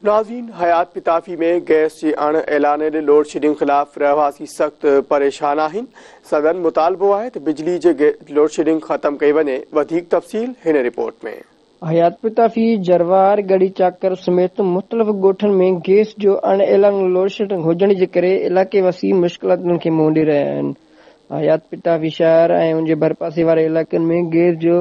नाज़रीन, हयात पिताफ़ी में गैस जी अण ऐलाने लोड शेडिंग ख़िलाफ़ रहवासी सख़्त परेशान आहिनि। सदन मुतालबो आहे त बिजली जे लोड शेडिंग ख़त्म कई वञे। वधीक तफ़सील हिन रिपोर्ट में। हयात पिताफ़ी, जरवार, गढ़ी चाकर समेत मुख़्तलिफ़ ॻोठनि में गैस जो अण ऐलान लोड शेडिंग हुजण जे करे इलाइक़े वासी मुश्किलातुनि खे मुंहुं ॾेई रहिया आहिनि। हयात पिताफ़ी शहर ऐं उन जे भरपासे वारे इलाइक़नि में गैस जो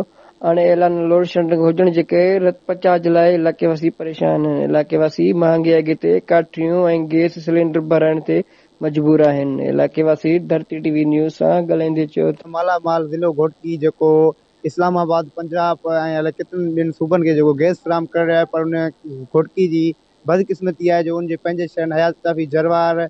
अण ऐलान लोड शेडिंग हुजण जे करे रत पचास जे लाइ इलाइक़े वासी परेशान आहिनि। इलाइक़े वासी महांगी अघ ते काठियूं ऐं गैस सिलेंडर भराइण ते मजबूर आहिनि। इलाइक़े वासी धरती टीवी न्यूज़ सां ॻाल्हाईंदे चयो त मालामाल ज़िलो घोटकी जेको इस्लामाबाद पंजाब ऐं अलाए केतिरनि ॿियनि सूबनि खे जेको गैस फराहम करे रहिया आहे, पर उन घोटकी जी बदकिस्मती आहे जो उनजे पंहिंजे शहर हयात पिताफ़ी जरवार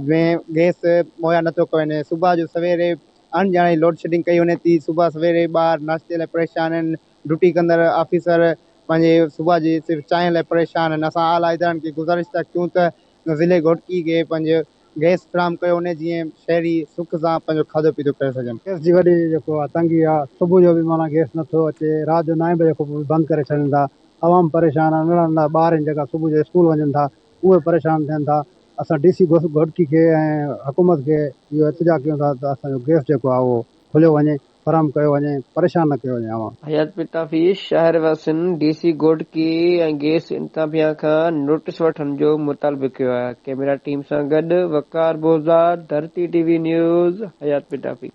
में गैस मुहैया नथो कयो वञे। सुबुह जो सवेरे अणॼाणे लोड शेडिंग कई वञे थी। सुबुह सवेरे ॿार नाश्ते लाइ परेशान आहिनि। ड्यूटी कंदड़ ऑफिसर पंहिंजे सुबुह जी सिर्फ़ु चांहि लाइ परेशान आहिनि। असां आला इदारनि खे गुज़ारिश था कयूं त ज़िले घोटकी खे पंहिंजो गैस फराहम कयो वञे, जीअं शहरी सुख सां पंहिंजो खाधो पीतो करे सघनि। गैस जी वॾी जेको आहे तंगी आहे। सुबुह जो बि माना गैस नथो अचे, राति जो 9 बजे खां पोइ बंदि करे छॾनि था। आवाम परेशान आहे। नंढा नंढा ॿार आहिनि जेका सुबुह जो स्कूल वञनि था, उहे परेशान थियनि था। असां DC घोटकी खे ऐं हुकूमत खे इहो इल्तिजा कयूं था त असांजो गैस जेको आहे उहो खुलियो वञे, फराहम कयो वञे, परेशान न कयो वञे आवाम। हयात पिताफ़ी शहर वासियुनि DC घोटकी ऐं गैस इंतज़ामिया खां नोटिस वठण जो मुतालबो कयो आहे। कैमरा टीम सां गॾु वकार बोज़ार, धरती TV न्यूज़, हयात पिताफ़ी।